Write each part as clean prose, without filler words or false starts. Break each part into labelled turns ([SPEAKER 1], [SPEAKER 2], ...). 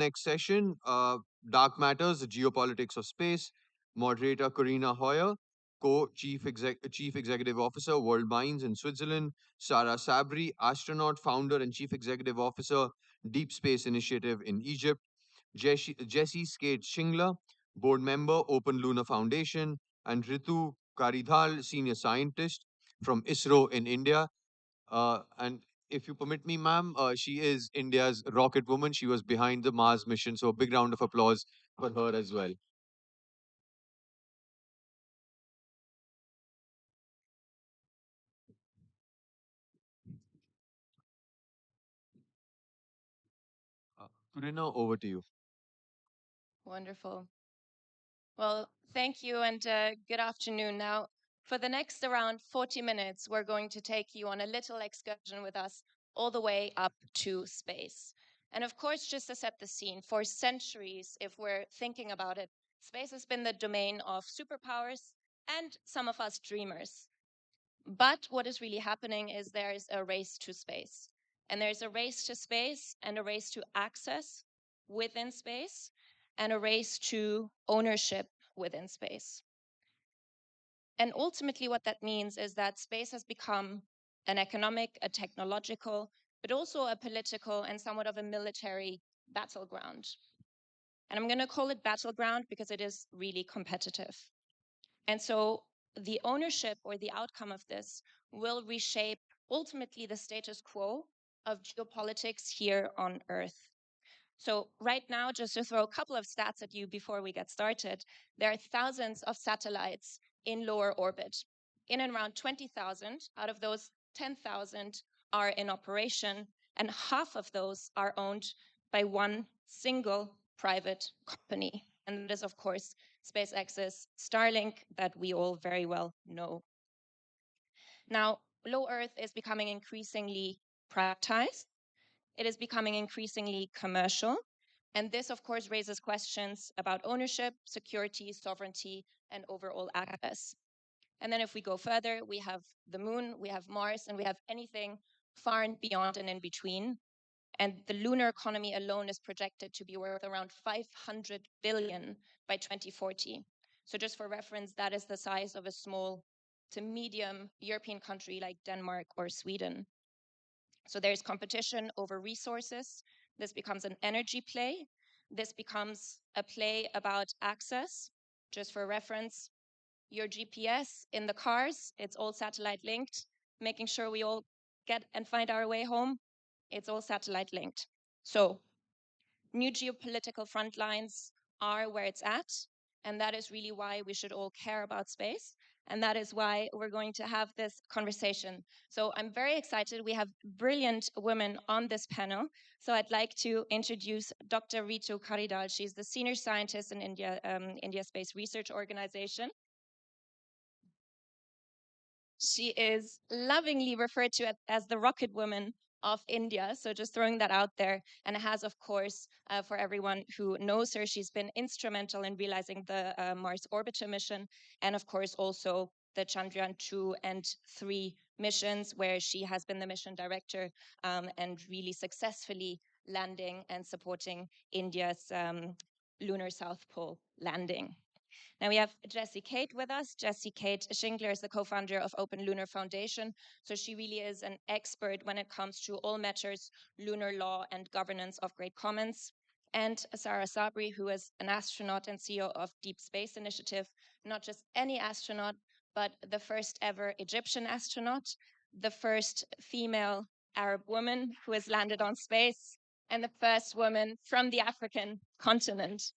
[SPEAKER 1] Next session, Dark Matters, the Geopolitics of Space. Moderator Corinna Hoyer, Chief Executive Officer, WORLD.MINDS in Switzerland. Sara Sabry, Astronaut, Founder and Chief Executive Officer, Deep Space Initiative in Egypt. Jessy Schingler, Board Member, Open Lunar Foundation. And Ritu Karidhal, Senior Scientist from ISRO in India. And if you permit me, ma'am, she is India's rocket woman. She was behind the Mars mission. So a big round of applause for her as well. Corinna, over to you.
[SPEAKER 2] Wonderful. Well, thank you and good afternoon. Now, for the next around 40 minutes, we're going to take you on a little excursion with us all the way up to space. And of course, just to set the scene, for centuries, if we're thinking about it, space has been the domain of superpowers and some of us dreamers. But what is really happening is there is a race to space. And there's a race to space and a race to access within space and a race to ownership within space. And ultimately, what that means is that space has become an economic, a technological, but also a political and somewhat of a military battleground. And I'm going to call it battleground because it is really competitive. And so the ownership or the outcome of this will reshape ultimately the status quo of geopolitics here on Earth. So right now, just to throw a couple of stats at you before we get started, there are thousands of satellites in lower orbit. In and around 20,000 out of those 10,000 are in operation, and half of those are owned by one single private company. And that is, of course, SpaceX's Starlink that we all very well know. Now, low Earth is becoming increasingly privatized. It is becoming increasingly commercial. And this, of course, raises questions about ownership, security, sovereignty, and overall access. And then if we go further, we have the moon, we have Mars, and we have anything far and beyond and in between. And the lunar economy alone is projected to be worth around 500 billion by 2040. So just for reference, that is the size of a small to medium European country like Denmark or Sweden. So there's competition over resources. This becomes an energy play. This becomes a play about access. Just for reference, your GPS in the cars, it's all satellite linked, making sure we all get and find our way home. It's all satellite linked. So new geopolitical front lines are where it's at. And that is really why we should all care about space. And that is why we're going to have this conversation. So I'm very excited. We have brilliant women on this panel. So I'd like to introduce Dr. Ritu Karidhal. She's the senior scientist in India Space Research Organization. She is lovingly referred to as the rocket woman of India. So just throwing that out there. And has, of course, for everyone who knows her, she's been instrumental in realizing the Mars Orbiter mission. And of course, also the Chandrayaan 2 and 3 missions, where she has been the mission director and really successfully landing and supporting India's lunar South Pole landing. Now we have Jessy Kate with us. Jessy Kate Schingler is the co-founder of Open Lunar Foundation. So she really is an expert when it comes to all matters lunar law and governance of Great Commons. And Sara Sabry, who is an astronaut and CEO of Deep Space Initiative, not just any astronaut, but the first ever Egyptian astronaut, the first female Arab woman who has landed on space, and the first woman from the African continent.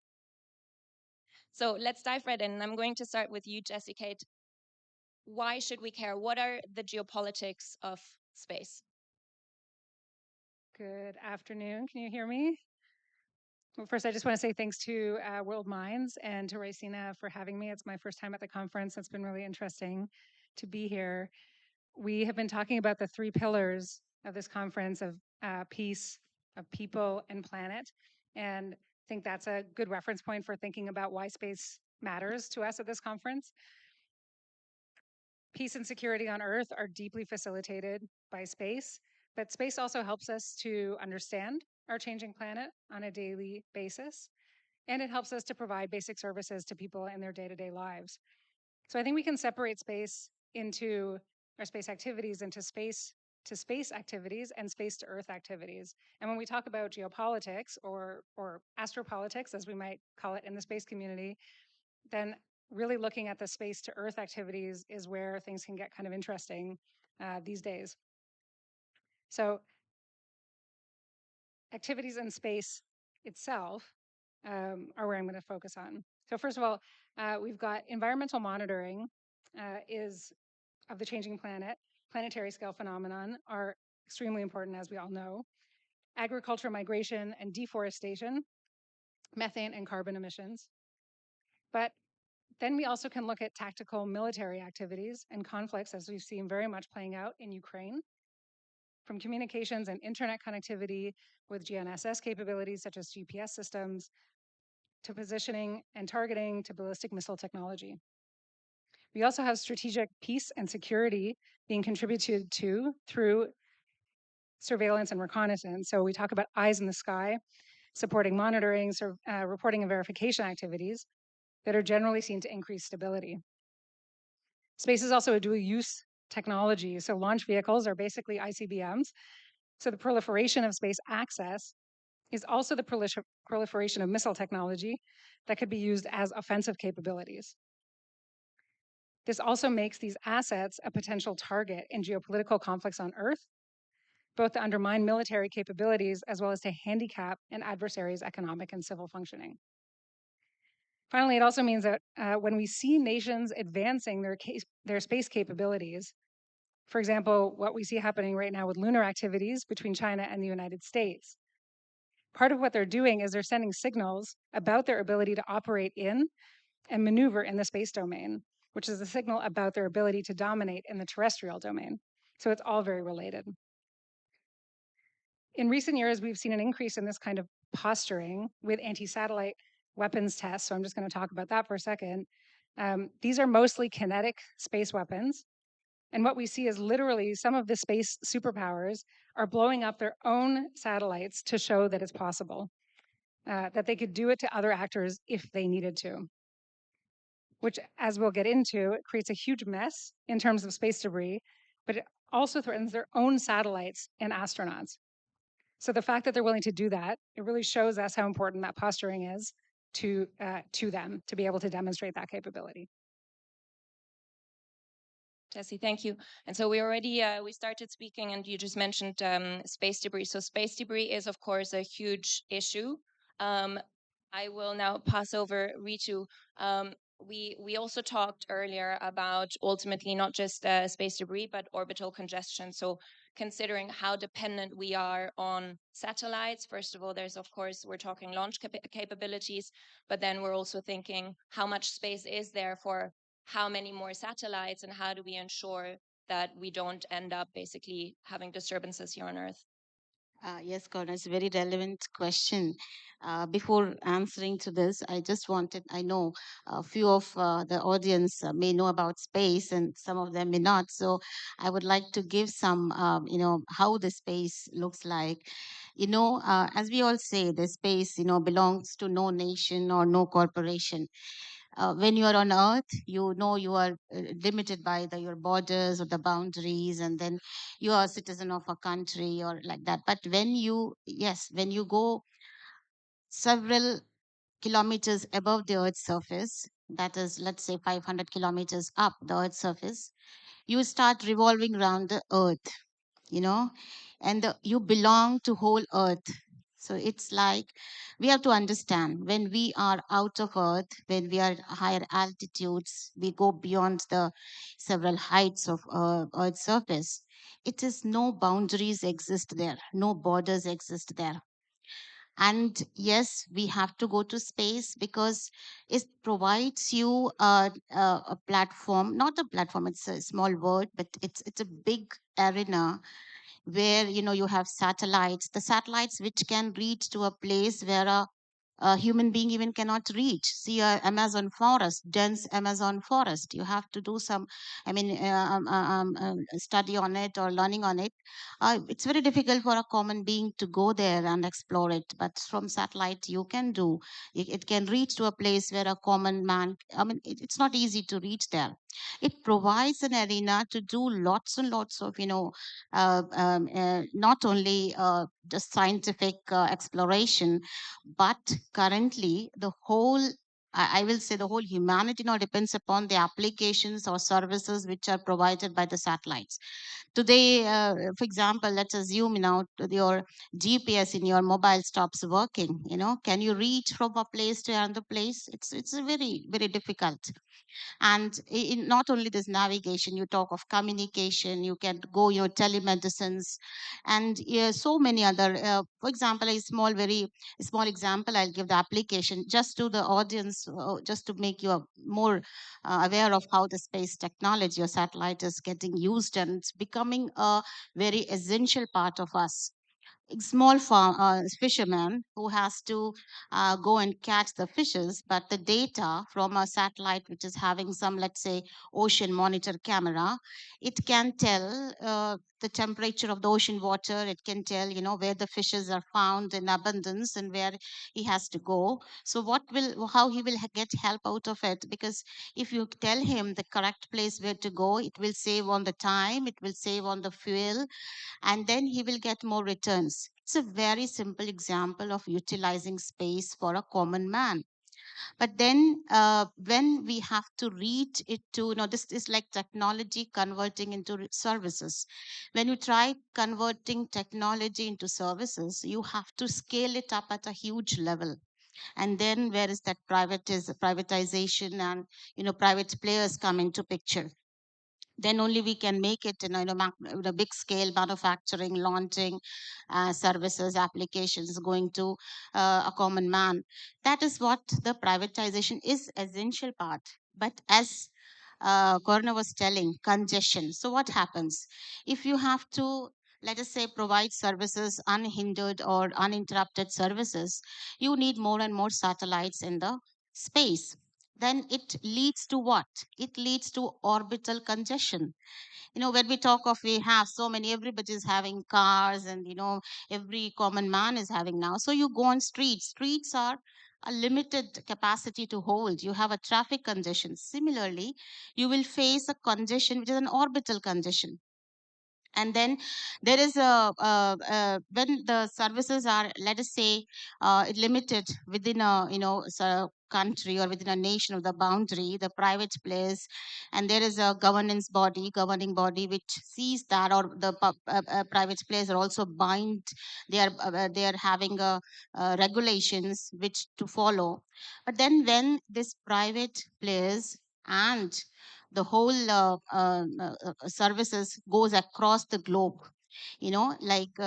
[SPEAKER 2] So let's dive right in. I'm going to start with you, Jessy Kate. Why should we care? What are the geopolitics of space?
[SPEAKER 3] Good afternoon. Can you hear me? Well, first, I just want to say thanks to World Minds and to Raisina for having me. It's my first time at the conference. It's been really interesting to be here. We have been talking about the three pillars of this conference of peace, of people, and planet. And I think that's a good reference point for thinking about why space matters to us at this conference. Peace and security on Earth are deeply facilitated by space, but space also helps us to understand our changing planet on a daily basis, and it helps us to provide basic services to people in their day-to-day lives. So I think we can separate space into our space activities into space to space activities and space to Earth activities. And when we talk about geopolitics or astropolitics, as we might call it in the space community, then really looking at the space to Earth activities is where things can get kind of interesting these days. So activities in space itself are where I'm going to focus on. So first of all, we've got environmental monitoring is of the changing planet. Planetary scale phenomenon are extremely important, as we all know. Agricultural migration and deforestation, methane and carbon emissions. But then we also can look at tactical military activities and conflicts, as we've seen very much playing out in Ukraine, from communications and internet connectivity with GNSS capabilities such as GPS systems, to positioning and targeting, to ballistic missile technology. We also have strategic peace and security being contributed to through surveillance and reconnaissance. So we talk about eyes in the sky, supporting monitoring, reporting and verification activities that are generally seen to increase stability. Space is also a dual use technology. So launch vehicles are basically ICBMs. So the proliferation of space access is also the proliferation of missile technology that could be used as offensive capabilities. This also makes these assets a potential target in geopolitical conflicts on Earth, both to undermine military capabilities as well as to handicap an adversary's economic and civil functioning. Finally, it also means that when we see nations advancing their space capabilities, for example, what we see happening right now with lunar activities between China and the United States, part of what they're doing is they're sending signals about their ability to operate in and maneuver in the space domain, which is a signal about their ability to dominate in the terrestrial domain. So it's all very related. In recent years, we've seen an increase in this kind of posturing with anti-satellite weapons tests. So I'm just going to talk about that for a second. These are mostly kinetic space weapons. And what we see is literally some of the space superpowers are blowing up their own satellites to show that it's possible, that they could do it to other actors if they needed to, which, as we'll get into, it creates a huge mess in terms of space debris, but it also threatens their own satellites and astronauts. So the fact that they're willing to do that, it really shows us how important that posturing is to them to be able to demonstrate that capability.
[SPEAKER 2] Jessy, thank you. And so we already we started speaking, and you just mentioned space debris. So space debris is, of course, a huge issue. I will now pass over Ritu. We also talked earlier about ultimately not just space debris, but orbital congestion. So considering how dependent we are on satellites, first of all, there's, of course, we're talking launch capabilities, but then we're also thinking how much space is there for how many more satellites, and how do we ensure that we don't end up basically having disturbances here on Earth?
[SPEAKER 4] Yes, Corinna, it's a very relevant question. Before answering to this, I know a few of the audience may know about space and some of them may not. So I would like to give some, how the space looks like. As we all say, the space, belongs to no nation or no corporation. When you are on earth, you are limited by your borders or the boundaries, and then you are a citizen of a country or like that. But when you go several kilometers above the earth's surface, that is, let's say 500 kilometers up the earth's surface, you start revolving around the earth, you know and you belong to whole earth. So it's like we have to understand, when we are out of earth, when we are at higher altitudes, we go beyond the several heights of earth's surface. It is no boundaries exist there, no borders exist there. And yes, we have to go to space because it provides you a platform, not a platform, it's a small word, but it's a big arena where you have satellites, the satellites which can reach to a place where a human being even cannot reach. See, Amazon forest, dense Amazon forest. You have to do some, study on it or learning on it. It's very difficult for a common being to go there and explore it. But from satellite, you can do. It can reach to a place where a common man. It's not easy to reach there. It provides an arena to do lots and lots of, not only just scientific exploration, but currently the whole, I will say the whole humanity now depends upon the applications or services which are provided by the satellites. Today, for example, let's assume your GPS in your mobile stops working. Can you reach from a place to another place? It's a very very difficult. And in not only this navigation, you talk of communication, you can go telemedicines, and so many other, for example, a very small example I'll give, the application just to the audience, just to make you more aware of how the space technology or satellite is getting used, and it's becoming a very essential part of us. Small fisherman who has to go and catch the fishes, but the data from a satellite which is having some, let's say, ocean monitor camera, it can tell the temperature of the ocean water. It can tell where the fishes are found in abundance and where he has to go. So how he will get help out of it, because if you tell him the correct place where to go, it will save on the time, it will save on the fuel, and then he will get more returns. It's a very simple example of utilizing space for a common man. But then when we have to reach it to, this is like technology converting into services. When you try converting technology into services, you have to scale it up at a huge level. And then where is that privatization, and private players come into picture. Then only we can make it in a big scale manufacturing, launching services, applications going to a common man. That is what the privatization is, essential part. But as Corinna was telling, congestion. So what happens if you have to, let us say, provide services, unhindered or uninterrupted services? You need more and more satellites in the space. Then it leads to what? It leads to orbital congestion. When we talk of, we have so many, everybody is having cars, and every common man is having now. So you go on streets are a limited capacity to hold. You have a traffic congestion. Similarly, you will face a congestion which is an orbital congestion. And then there is when the services are, let us say, limited within a country or within a nation, of the boundary, the private place, and there is a governing body which sees that, or the private players are also bind, they are having regulations which to follow. But then when this private players and the whole services goes across the globe, like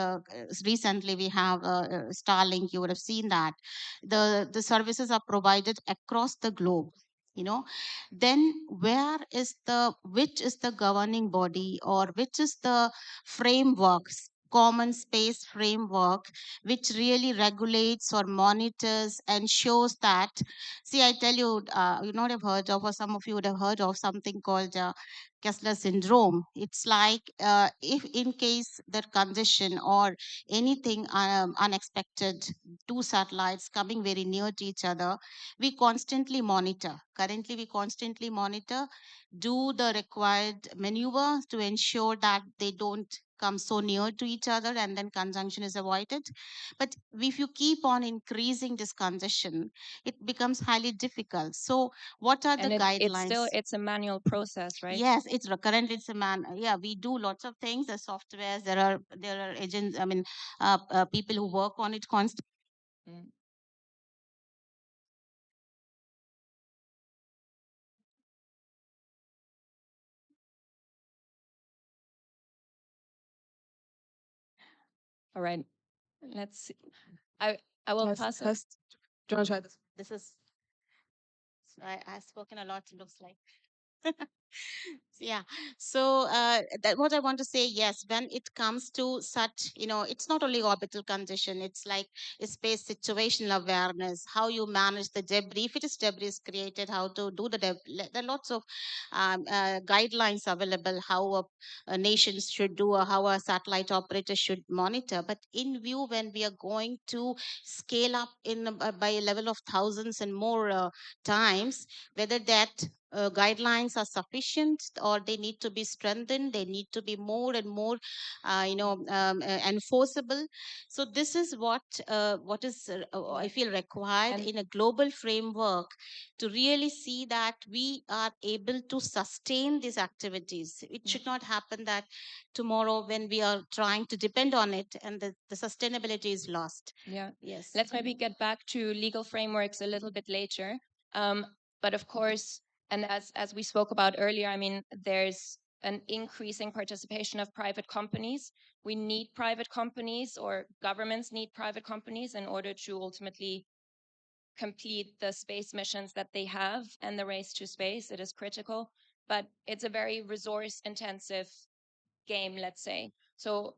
[SPEAKER 4] recently we have Starlink. You would have seen that the services are provided across the globe. Then which is the governing body, or which is the frameworks, common space framework, which really regulates or monitors and shows that. See, I tell you, you not have heard of, or some of you would have heard of something called Kessler syndrome. It's like, if in case the congestion or anything unexpected, two satellites coming very near to each other, we constantly monitor. Currently, we constantly monitor, do the required maneuver to ensure that they don't come so near to each other, and then conjunction is avoided. But if you keep on increasing this congestion, it becomes highly difficult. So what are the
[SPEAKER 2] And
[SPEAKER 4] guidelines?
[SPEAKER 2] it's a manual process, right?
[SPEAKER 4] Yes, currently it's a man. Yeah, we do lots of things. The softwares, there are agents. People who work on it constantly.
[SPEAKER 2] Mm. All right. Let's see. I will pass it.
[SPEAKER 4] Do you want to try this? This is. I've spoken a lot. It looks like. Yeah. So that what I want to say, yes, when it comes to such, it's not only orbital condition, it's like a space situational awareness, how you manage the debris. If it is debris is created, how to do the debris. There are lots of guidelines available, how nations should do or how a satellite operator should monitor. But in view, when we are going to scale up by a level of thousands and more times, whether that guidelines are sufficient or they need to be strengthened, they need to be more and more enforceable. So this is what is I feel required
[SPEAKER 2] And
[SPEAKER 4] in a global framework to really see that we are able to sustain these activities. It
[SPEAKER 2] yeah.
[SPEAKER 4] should not happen that tomorrow when we are trying to depend on it and the sustainability is lost.
[SPEAKER 2] Yeah.
[SPEAKER 4] Yes.
[SPEAKER 2] Let's maybe get back to legal frameworks a little bit later. Um, but of course, and as we spoke about earlier, I mean, there's an increasing participation of private companies. We need private companies, or governments need private companies in order to ultimately complete the space missions that they have, and the race to space. It is critical, but it's a very resource intensive game, let's say. So,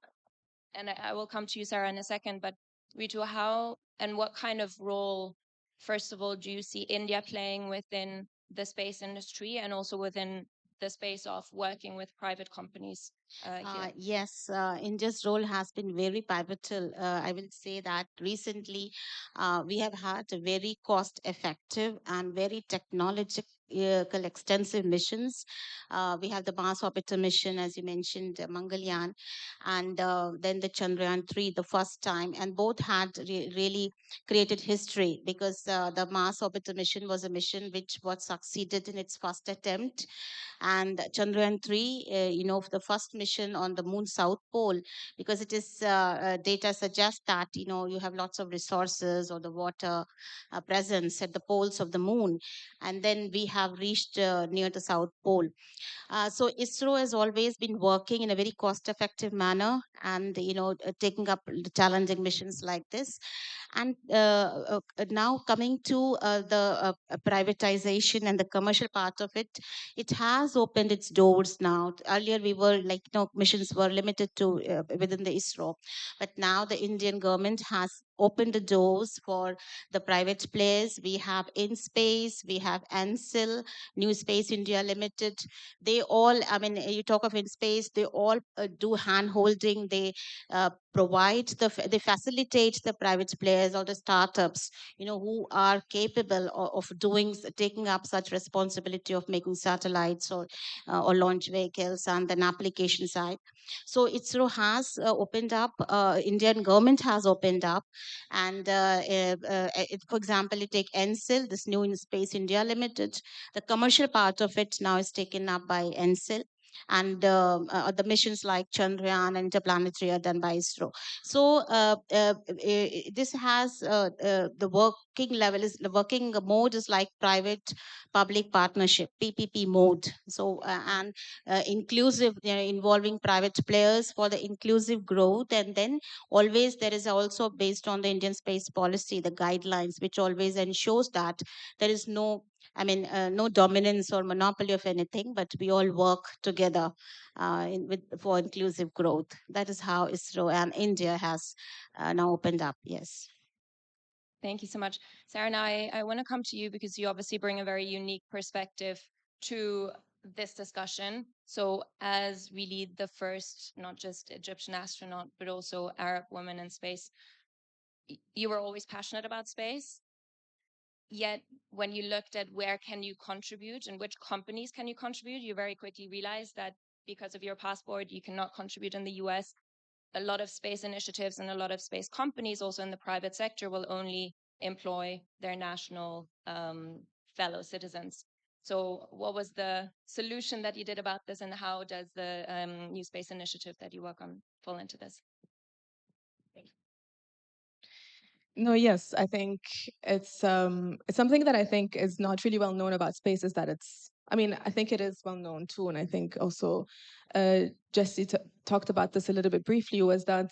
[SPEAKER 2] and I will come to you, Sara, in a second, but Ritu, how and what kind of role, first of all, do you see India playing within the space industry and also within the space of working with private companies here?
[SPEAKER 4] Yes, India's role has been very pivotal. I will say that recently we have had a very cost effective and very technological extensive missions. We have the Mars Orbiter mission, as you mentioned, Mangalyaan, and then the Chandrayaan 3, the first time, and both had really created history because the Mars Orbiter mission was a mission which was succeeded in its first attempt, and Chandrayaan 3, the first mission on the moon south pole, because it is data suggests that you have lots of resources or the water presence at the poles of the moon, and then we have reached near the south pole. So ISRO has always been working in a very cost-effective manner, and taking up the challenging missions like this. And now coming to the privatization and the commercial part of it, it has opened its doors now. Earlier, we were like missions were limited to within the ISRO, but now the Indian government has opened the doors for the private players. We have InSpace, we have ANSIL, New Space India Limited. They all, I mean, you talk of InSpace, they all do hand holding. They provide they facilitate the private players or the startups, who are capable of taking up such responsibility of making satellites or launch vehicles and then application side. So ISRO has opened up, Indian government has opened up, and for example, you take NSIL, this New Space India Limited, the commercial part of it now is taken up by NSIL, and the missions like Chandrayaan and interplanetary are done by ISRO. So this has the working level is the working mode is like private public partnership, PPP mode. So and inclusive, involving private players for the inclusive growth, and then always there is also based on the Indian space policy, the guidelines, which always ensures that there is no, no dominance or monopoly of anything, but we all work together for inclusive growth. That is how ISRO and India has now opened up. Yes.
[SPEAKER 2] Thank you so much. Sara, now I want to come to you because you obviously bring a very unique perspective to this discussion. So, as really the first, not just Egyptian astronaut, but also Arab woman in space, you were always passionate about space. Yet, when you looked at where can you contribute and which companies can you contribute, you very quickly realized that because of your passport, you cannot contribute in the US. A lot of space initiatives and a lot of space companies, also in the private sector, will only employ their national fellow citizens. So, what was the solution that you did about this, and how does the New Space Initiative that you work on fall into this?
[SPEAKER 5] No, yes, I think it's something that I think is not really well known about space, is that it's I mean, I think it is well known too, and I think also Jessy talked about this a little bit briefly. Is that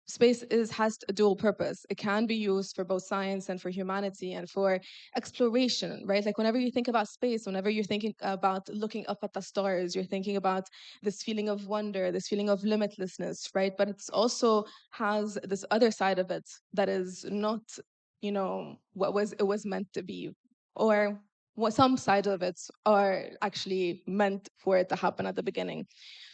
[SPEAKER 5] space has a dual purpose. It can be used for both science and for humanity and for exploration, right? Like whenever you think about space, whenever you're thinking about looking up at the stars, you're thinking about this feeling of wonder, this feeling of limitlessness, right? But it's also has this other side of it that is not, what it was meant to be, or what some side of it are actually meant for it to happen at the beginning.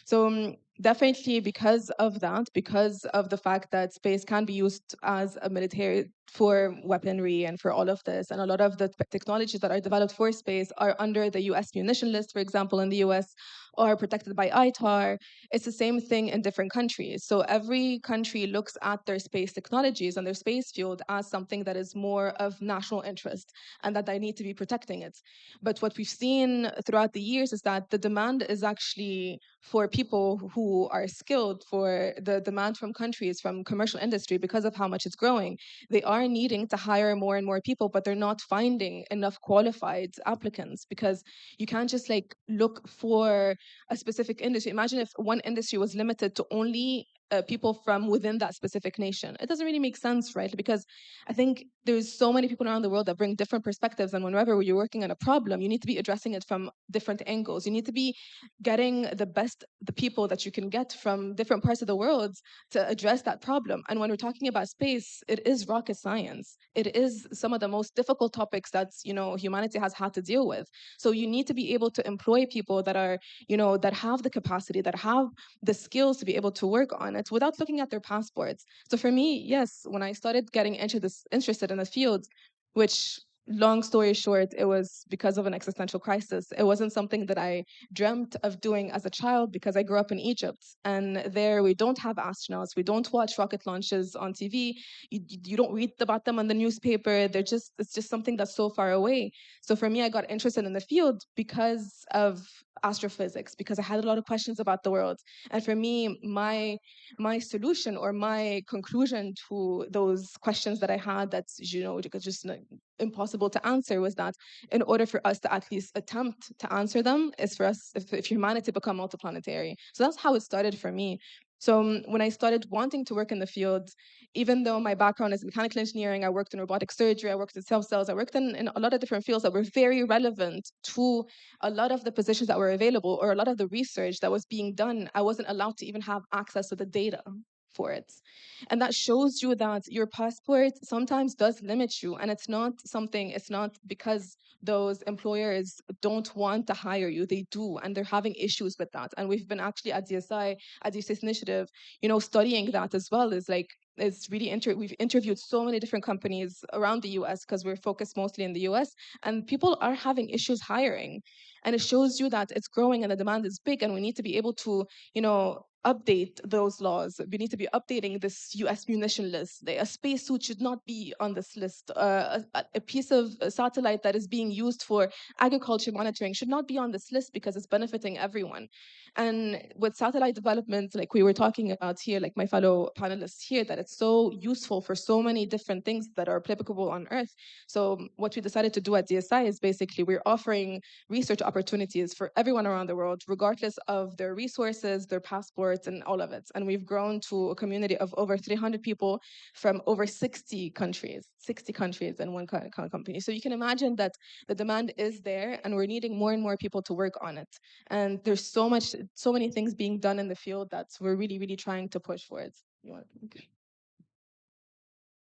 [SPEAKER 5] So definitely because of that, because of the fact that space can be used as a military for weaponry and for all of this, and a lot of the technologies that are developed for space are under the US munition list, for example, in the US, or protected by ITAR. It's the same thing in different countries. So every country looks at their space technologies and their space field as something that is more of national interest and that they need to be protecting it. But what we've seen throughout the years is that the demand is actually for people who are skilled, for the demand from countries, from commercial industry, because of how much it's growing. They are needing to hire more and more people, but they're not finding enough qualified applicants, because you can't just like look for a specific industry. Imagine if one industry was limited to only people from within that specific nation. It doesn't really make sense, right? Because I think there's so many people around the world that bring different perspectives, and whenever you're working on a problem, you need to be addressing it from different angles. You need to be getting the people that you can get from different parts of the world to address that problem. And when we're talking about space, it is rocket science. It is some of the most difficult topics that humanity has had to deal with. So you need to be able to employ people that are that have the capacity, that have the skills to be able to work on it without looking at their passports. So for me, yes, when I started getting interested in the field, which, long story short, it was because of an existential crisis. It wasn't something that I dreamt of doing as a child, because I grew up in Egypt, and there we don't have astronauts, we don't watch rocket launches on TV, you don't read about them on the newspaper. It's just something that's so far away. So for me, I got interested in the field because of astrophysics, because I had a lot of questions about the world. And for me, my solution, or my conclusion to those questions that I had, that's just impossible to answer, was that in order for us to at least attempt to answer them, is for us, if humanity become multiplanetary. So that's how it started for me. So when I started wanting to work in the field, even though my background is mechanical engineering, I worked in robotic surgery, I worked in cell cells, I worked in a lot of different fields that were very relevant to a lot of the positions that were available, or a lot of the research that was being done. I wasn't allowed to even have access to the data for it. And that shows you that your passport sometimes does limit you. And it's not because those employers don't want to hire you. They do, and they're having issues with that. And we've been actually at DSI, at DSI's initiative, studying that as well. Is like, it's really we've interviewed so many different companies around the US, because we're focused mostly in the US, and people are having issues hiring. And it shows you that it's growing and the demand is big, and we need to be able to update those laws. We need to be updating this US munition list. A spacesuit should not be on this list. A piece of satellite that is being used for agriculture monitoring should not be on this list, because it's benefiting everyone. And with satellite development, like we were talking about here, like my fellow panelists here, that it's so useful for so many different things that are applicable on Earth. So what we decided to do at DSI is basically we're offering research opportunities for everyone around the world, regardless of their resources, their passports, and all of it. And we've grown to a community of over 300 people from over 60 countries in one company. So you can imagine that the demand is there, and we're needing more and more people to work on it. And there's so many things being done in the field that we're really, really trying to push for it.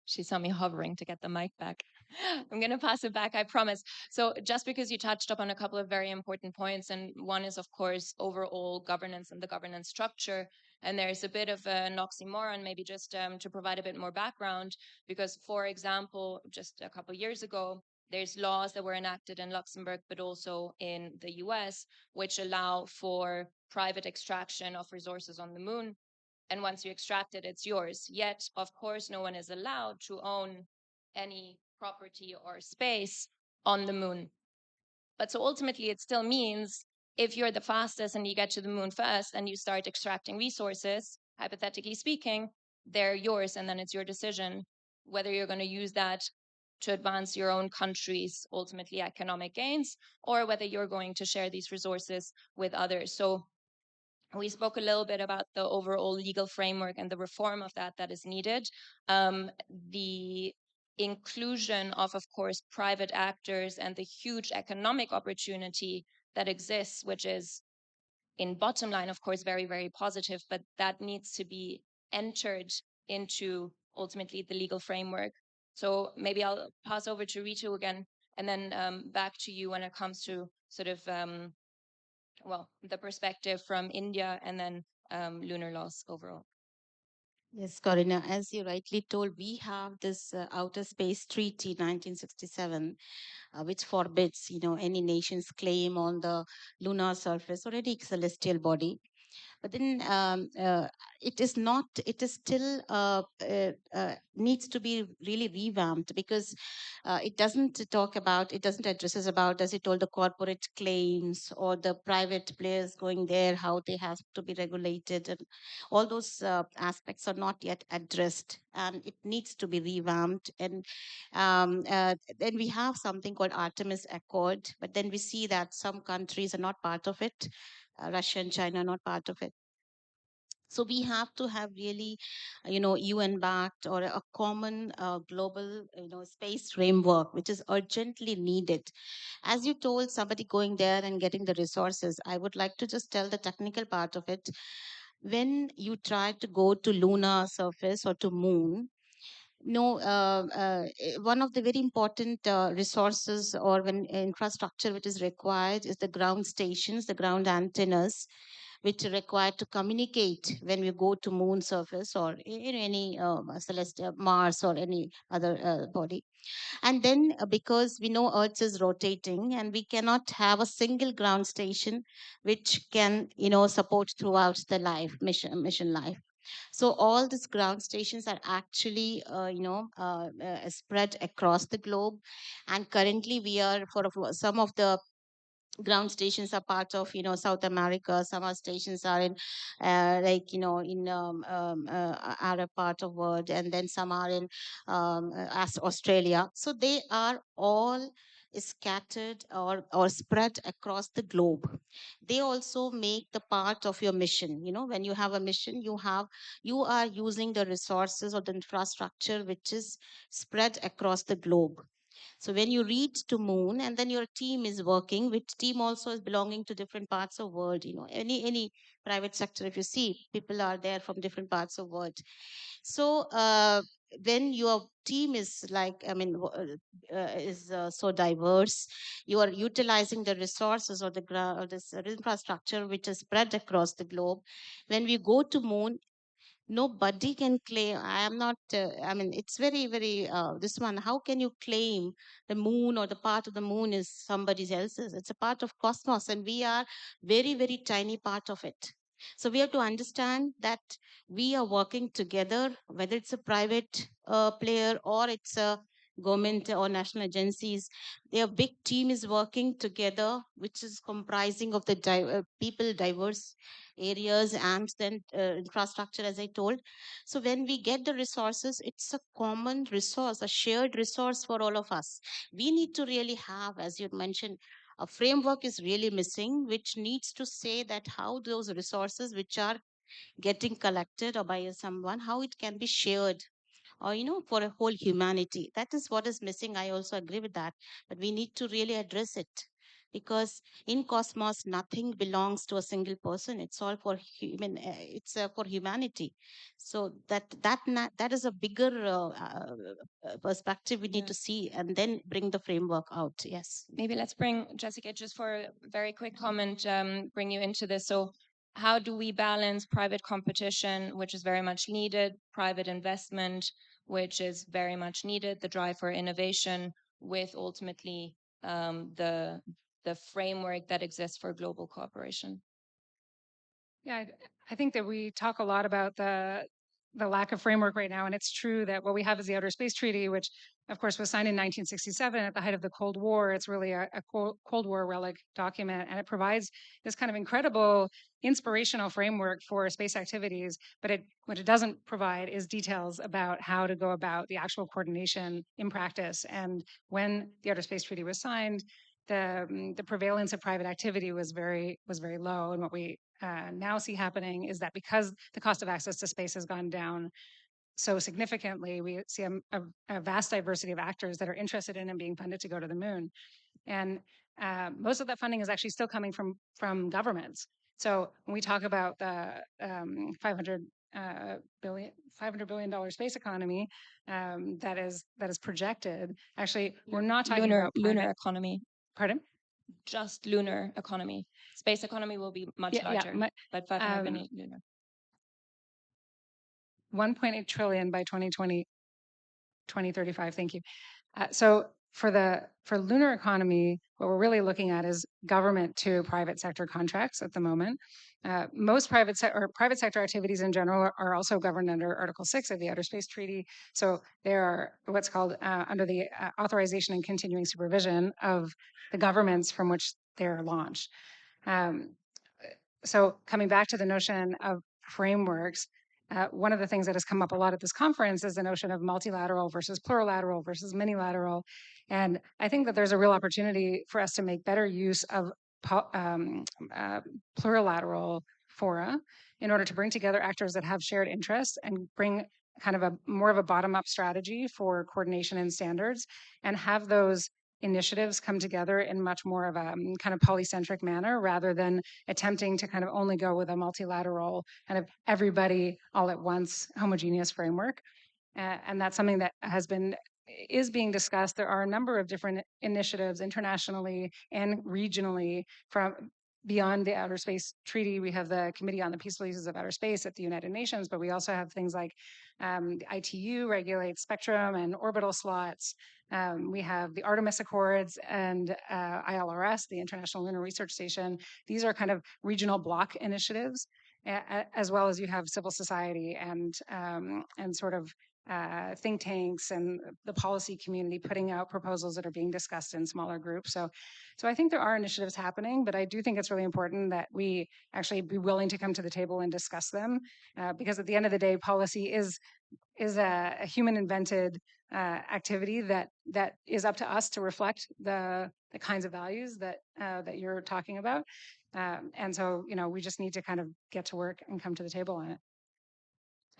[SPEAKER 2] She saw me hovering to get the mic back. I'm going to pass it back, I promise. So just because you touched upon a couple of very important points, and one is, of course, overall governance and the governance structure. And there's a bit of an oxymoron, maybe just to provide a bit more background, because, for example, just a couple of years ago, there's laws that were enacted in Luxembourg, but also in the US, which allow for private extraction of resources on the moon. And once you extract it, it's yours. Yet, of course, no one is allowed to own any property or space on the moon. But so ultimately, it still means if you're the fastest and you get to the moon first and you start extracting resources, hypothetically speaking, they're yours, and then it's your decision whether you're going to use that to advance your own country's ultimately economic gains, or whether you're going to share these resources with others. So we spoke a little bit about the overall legal framework and the reform of that is needed. The inclusion of course, private actors and the huge economic opportunity that exists, which is in bottom line, of course, very, very positive, but that needs to be entered into ultimately the legal framework. So maybe I'll pass over to Ritu again, and then back to you when it comes to sort of well, the perspective from India and then lunar laws overall.
[SPEAKER 4] Yes, Corinna, as you rightly told, we have this Outer Space Treaty 1967, which forbids, any nation's claim on the lunar surface or any celestial body. But then it is not, it is still needs to be really revamped, because it doesn't talk about, it doesn't addresses about, as you told, the corporate claims or the private players going there, how they have to be regulated, and all those aspects are not yet addressed, and it needs to be revamped. And then we have something called Artemis Accord, but then we see that some countries are not part of it. Russia and China are not part of it. So we have to have really, UN backed or a common global, space framework, which is urgently needed. As you told, somebody going there and getting the resources, I would like to just tell the technical part of it. When you try to go to lunar surface or to moon, no, one of the very important resources or when infrastructure which is required is the ground stations, the ground antennas, which are required to communicate when we go to moon surface or in any celestial Mars or any other body. And then because we know Earth is rotating and we cannot have a single ground station which can, support throughout the mission life. So all these ground stations are actually, spread across the globe. And currently we are for some of the ground stations are part of South America. Some are stations are in like in Arab part of world, and then some are in Australia. So they are all scattered or spread across the globe. They also make the part of your mission. When you have a mission, you are using the resources or the infrastructure which is spread across the globe. So when you reach to moon and then your team is working, which team also is belonging to different parts of world, any private sector, if you see, people are there from different parts of world. So when your team is like, is so diverse, you are utilizing the resources or the or this infrastructure which is spread across the globe. When we go to moon, nobody can claim, I am not it's very very this one, how can you claim the moon or the part of the moon is somebody else's? It's a part of cosmos and we are very very tiny part of it. So we have to understand that we are working together, whether it's a private player or it's a government or national agencies. Their big team is working together, which is comprising of the people, diverse areas, and then infrastructure, as I told. So when we get the resources, it's a common resource, a shared resource for all of us. We need to really have, as you mentioned, a framework is really missing, which needs to say that how those resources which are getting collected or by someone, how it can be shared, or for a whole humanity. That is what is missing. I also agree with that, but we need to really address it, because in cosmos nothing belongs to a single person. It's all for human, it's for humanity. So that is a bigger perspective we need to see and then bring the framework out. Yes,
[SPEAKER 2] maybe let's bring Jessica, just for a very quick comment, bring you into this. So how do we balance private competition, which is very much needed, private investment, which is very much needed, the drive for innovation, with ultimately the framework that exists for global cooperation?
[SPEAKER 3] Yeah, I think that we talk a lot about the lack of framework right now, and it's true that what we have is the Outer Space Treaty, which of course, was signed in 1967 at the height of the Cold War. It's really a Cold War relic document, and it provides this kind of incredible inspirational framework for space activities. But what it doesn't provide is details about how to go about the actual coordination in practice. And when the Outer Space Treaty was signed, the prevalence of private activity was very low. And what we now see happening is that because the cost of access to space has gone down so significantly, we see a vast diversity of actors that are interested in and being funded to go to the moon. And most of that funding is actually still coming from governments. So when we talk about the $500 billion space economy that is projected, actually, we're not talking about
[SPEAKER 2] lunar economy.
[SPEAKER 3] Pardon?
[SPEAKER 2] Just lunar economy. Space economy will be much larger, but 500 billion lunar.
[SPEAKER 3] 1.8 trillion by 2035. Thank you. So for lunar economy, what we're really looking at is government to private sector contracts at the moment. Most private sector activities in general are also governed under Article 6 of the Outer Space Treaty. So they are what's called under the authorization and continuing supervision of the governments from which they're launched. So coming back to the notion of frameworks, one of the things that has come up a lot at this conference is the notion of multilateral versus plurilateral versus minilateral. And I think that there's a real opportunity for us to make better use of plurilateral fora in order to bring together actors that have shared interests and bring kind of more of a bottom-up strategy for coordination and standards, and have those initiatives come together in much more of a kind of polycentric manner rather than attempting to kind of only go with a multilateral kind of everybody all at once homogeneous framework. And that's something that is being discussed. There are a number of different initiatives internationally and regionally from beyond the Outer Space Treaty. We have the Committee on the Peaceful Uses of Outer Space at the United Nations, but we also have things like the ITU regulates spectrum and orbital slots. We have the Artemis Accords and ILRS, the International Lunar Research Station. These are kind of regional block initiatives, as well as you have civil society and sort of think tanks and the policy community putting out proposals that are being discussed in smaller groups. So I think there are initiatives happening, but I do think it's really important that we actually be willing to come to the table and discuss them, because at the end of the day, policy is a human-invented activity that is up to us to reflect the kinds of values that you're talking about. And so, we just need to kind of get to work and come to the table on it.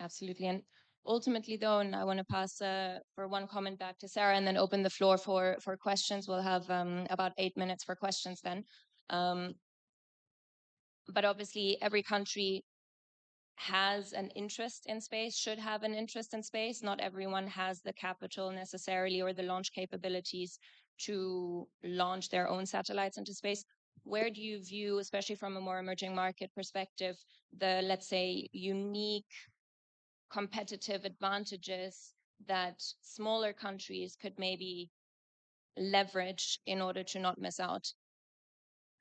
[SPEAKER 2] Absolutely. And ultimately, though, and I want to pass for one comment back to Sara and then open the floor for questions. We'll have about 8 minutes for questions then. But obviously, every country has an interest in space, should have an interest in space. Not everyone has the capital necessarily or the launch capabilities to launch their own satellites into space. Where do you view, especially from a more emerging market perspective, the, let's say, unique competitive advantages that smaller countries could maybe leverage in order to not miss out?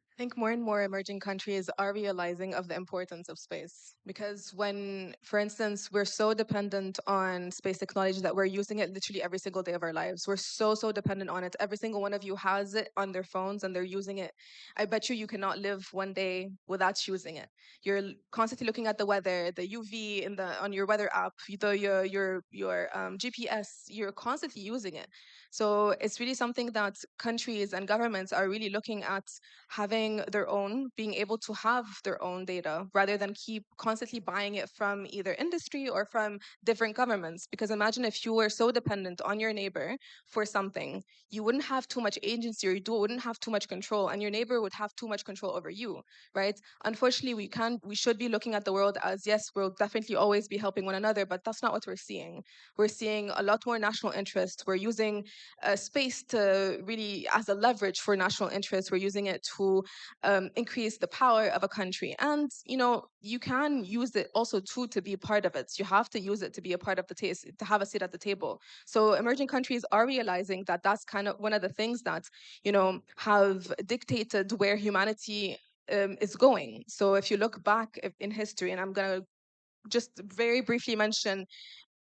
[SPEAKER 5] I think more and more emerging countries are realizing of the importance of space, because when, for instance, we're so dependent on space technology that we're using it literally every single day of our lives. We're so dependent on it. Every single one of you has it on their phones and they're using it. I bet you cannot live one day without using it. You're constantly looking at the weather, the UV on your weather app, your GPS. You're constantly using it. So it's really something that countries and governments are really looking at, having their own, being able to have their own data rather than keep constantly buying it from either industry or from different governments. Because imagine if you were so dependent on your neighbor for something, you wouldn't have too much agency, or you wouldn't have too much control, and your neighbor would have too much control over you, right? Unfortunately, we should be looking at the world as, yes, we'll definitely always be helping one another, but that's not what we're seeing. We're seeing a lot more national interest. We're using space to really as a leverage for national interest. We're using it to increase the power of a country. And, you can use it also too to be part of it. You have to use it to be a part of the taste, to have a seat at the table. So emerging countries are realizing that that's kind of one of the things that, have dictated where humanity is going. So if you look back in history, and I'm going to just very briefly mention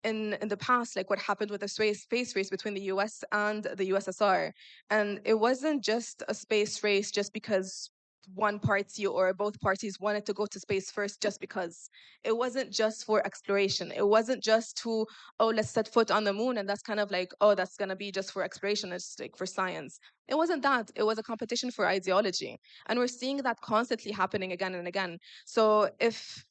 [SPEAKER 5] in the past, like what happened with the space race between the US and the USSR. And it wasn't just a space race just because one party or both parties wanted to go to space first just because. It wasn't just for exploration. It wasn't just to, oh, let's set foot on the moon and that's kind of like, oh, that's going to be just for exploration. It's like for science. It wasn't that. It was a competition for ideology. And we're seeing that constantly happening again and again. So if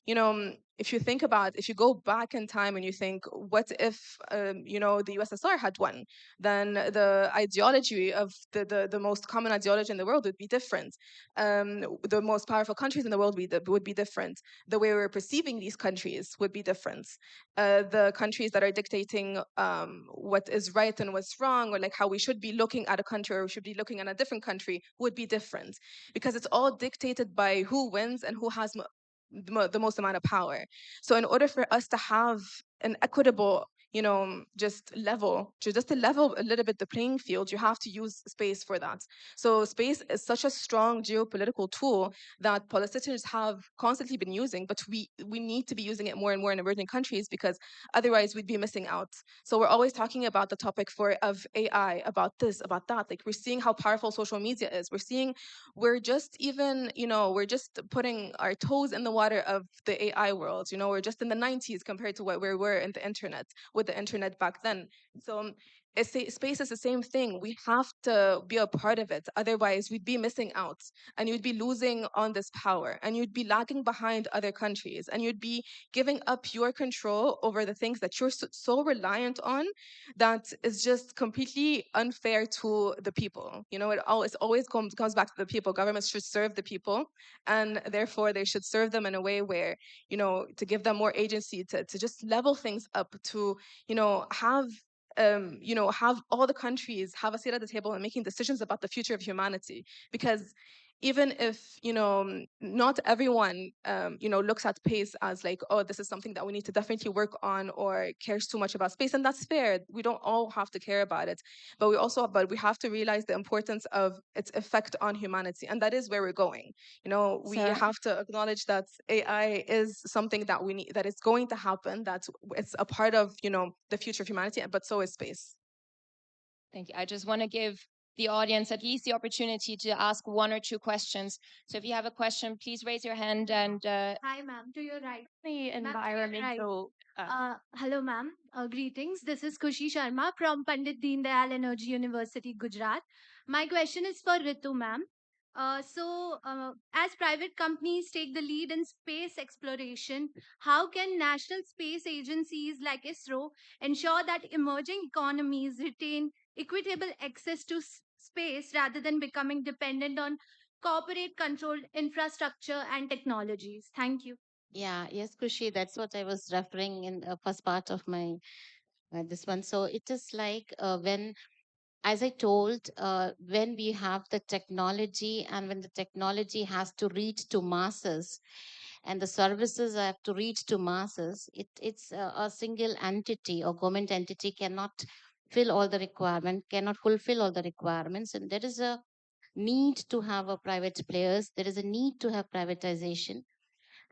[SPEAKER 5] you think about, if you go back in time and you think, what if, the USSR had won, then the ideology of the most common ideology in the world would be different. The most powerful countries in the world would be different. The way we're perceiving these countries would be different. The countries that are dictating what is right and what's wrong, or like how we should be looking at a country or we should be looking at a different country, would be different, because it's all dictated by who wins and who has the most amount of power. So in order for us to have an equitable, just to level a little bit the playing field, you have to use space for that. So space is such a strong geopolitical tool that politicians have constantly been using, but we need to be using it more and more in emerging countries, because otherwise we'd be missing out. So we're always talking about the topic of AI, about this, about that. Like, we're seeing how powerful social media is. We're just putting our toes in the water of the AI world. We're just in the 90s compared to what we were in the internet, with the internet back then. So space is the same thing. We have to be a part of it. Otherwise, we'd be missing out, and you'd be losing on this power, and you'd be lagging behind other countries, and you'd be giving up your control over the things that you're so reliant on, that is just completely unfair to the people. It always comes back to the people. Governments should serve the people, and therefore they should serve them in a way where, to give them more agency, to just level things up, to, have all the countries have a seat at the table and making decisions about the future of humanity. Because even if, not everyone, looks at space as like, oh, this is something that we need to definitely work on, or cares too much about space. And that's fair. We don't all have to care about it. But we have to realize the importance of its effect on humanity. And that is where we're going. We
[SPEAKER 2] Sara?
[SPEAKER 5] have to acknowledge that AI is something that we need, that is going to happen, that it's a part of, the future of humanity, but so is space.
[SPEAKER 2] Thank you. I just want to give the audience at least the opportunity to ask one or two questions. So if you have a question, please raise your hand. And
[SPEAKER 6] Hi, ma'am. To your right.
[SPEAKER 2] the
[SPEAKER 6] Ma'am, to your right.
[SPEAKER 2] environmental.
[SPEAKER 6] Hello, ma'am. Greetings. This is Kushi Sharma from Pandit Deen Dayal Energy University, Gujarat. My question is for Ritu, ma'am. As private companies take the lead in space exploration, how can national space agencies like ISRO ensure that emerging economies retain equitable access to space rather than becoming dependent on corporate controlled infrastructure and technologies? Thank you.
[SPEAKER 4] Yeah, yes, Kushi, that's what I was referring in the first part of my this one. So it is like when, as I told, when we have the technology and when the technology has to reach to masses and the services have to reach to masses, it's a single entity or government entity cannot cannot fulfill all the requirements. And there is a need to have a private players. There is a need to have privatization,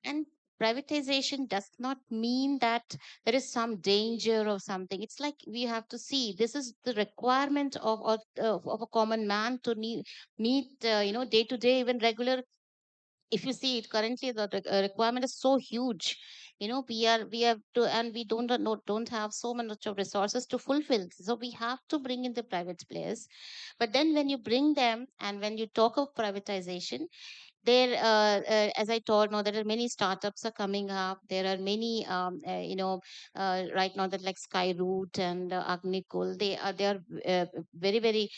[SPEAKER 4] and privatization does not mean that there is some danger or something. It's like we have to see this is the requirement of a common man to meet day to day, even regular. If you see it currently, the requirement is so huge. We have to, and we don't have so much of resources to fulfill, so we have to bring in the private players. But then when you bring them and when you talk of privatization, there as I told now, there are many startups are coming up. There are many right now, that like Skyroot and Agnikul, they are very very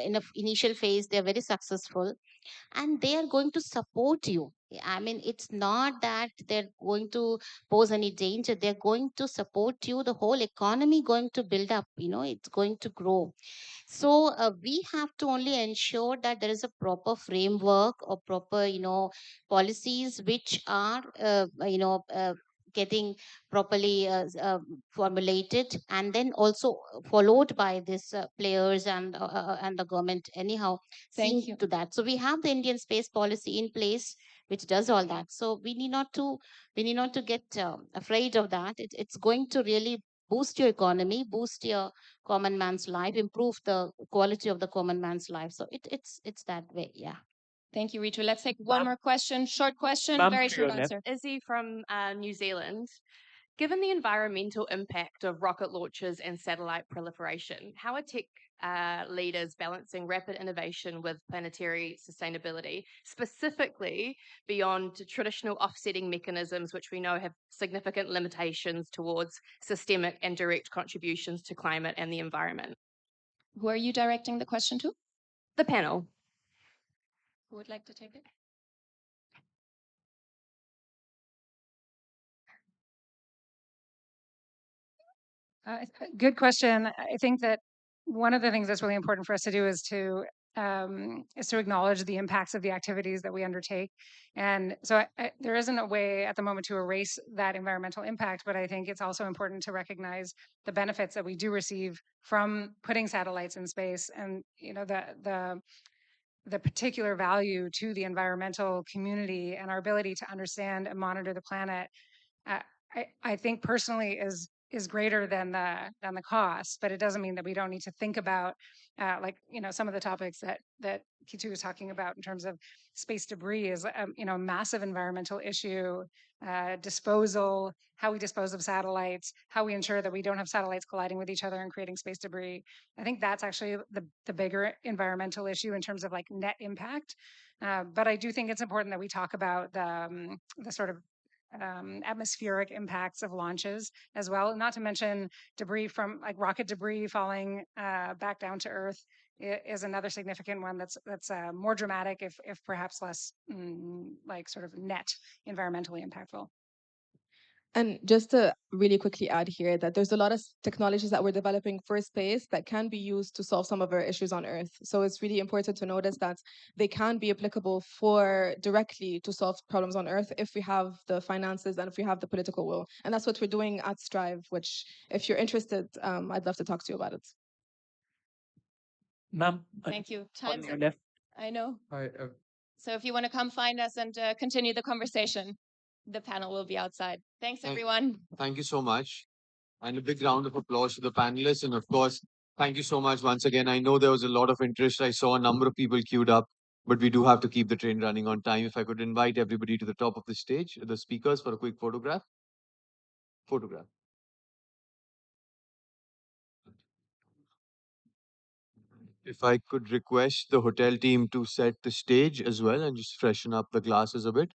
[SPEAKER 4] in a initial phase they are very successful, and they are going to support you. I mean, it's not that they're going to pose any danger. They're going to support you. The whole economy going to build up, it's going to grow. So we have to only ensure that there is a proper framework or proper, policies which are, getting properly formulated, and then also followed by these players and the government anyhow
[SPEAKER 2] Thank
[SPEAKER 4] seeing
[SPEAKER 2] you.
[SPEAKER 4] to that. So we have the Indian space policy in place which does all that. So we need not to get afraid of that. It's going to really boost your economy, boost your common man's life, improve the quality of the common man's life. So it's that way. Yeah.
[SPEAKER 2] Thank you, Ritu. Let's take one more question. Short question, very short answer.
[SPEAKER 7] Izzy from New Zealand. Given the environmental impact of rocket launches and satellite proliferation, how are tech leaders balancing rapid innovation with planetary sustainability, specifically beyond traditional offsetting mechanisms, which we know have significant limitations towards systemic and direct contributions to climate and the environment?
[SPEAKER 2] Who are you directing the question to?
[SPEAKER 7] The panel.
[SPEAKER 2] Who would like to take it?
[SPEAKER 3] Good question. I think that one of the things that's really important for us to do is to acknowledge the impacts of the activities that we undertake. And so there isn't a way at the moment to erase that environmental impact, but I think it's also important to recognize the benefits that we do receive from putting satellites in space, and the particular value to the environmental community and our ability to understand and monitor the planet. uh, I think personally is greater than the cost, but it doesn't mean that we don't need to think about some of the topics that Kitu was talking about in terms of space debris is a massive environmental issue, disposal, how we dispose of satellites, how we ensure that we don't have satellites colliding with each other and creating space debris. I think that's actually the bigger environmental issue in terms of like net impact. But I do think it's important that we talk about the sort of atmospheric impacts of launches as well, not to mention debris from like rocket debris falling back down to Earth is another significant one that's more dramatic, if perhaps less like sort of net environmentally impactful.
[SPEAKER 5] And just to really quickly add here that there's a lot of technologies that we're developing for space that can be used to solve some of our issues on Earth. So it's really important to notice that they can be applicable for directly to solve problems on Earth if we have the finances and if we have the political will. And that's what we're doing at Strive, which if you're interested, I'd love to talk to you about it.
[SPEAKER 8] Ma'am,
[SPEAKER 2] Thank you.
[SPEAKER 8] on
[SPEAKER 2] Time's
[SPEAKER 8] your
[SPEAKER 2] up.
[SPEAKER 8] left.
[SPEAKER 2] I know.
[SPEAKER 1] Hi,
[SPEAKER 2] So if you want to come find us and continue the conversation, the panel will be outside. Thanks,
[SPEAKER 1] Thank-
[SPEAKER 2] everyone.
[SPEAKER 1] thank you so much. And a big round of applause to the panelists. And of course, thank you so much once again. I know there was a lot of interest. I saw a number of people queued up, but we do have to keep the train running on time. If I could invite everybody to the top of the stage, the speakers, for a quick photograph. Photograph. If I could request the hotel team to set the stage as well and just freshen up the glasses a bit.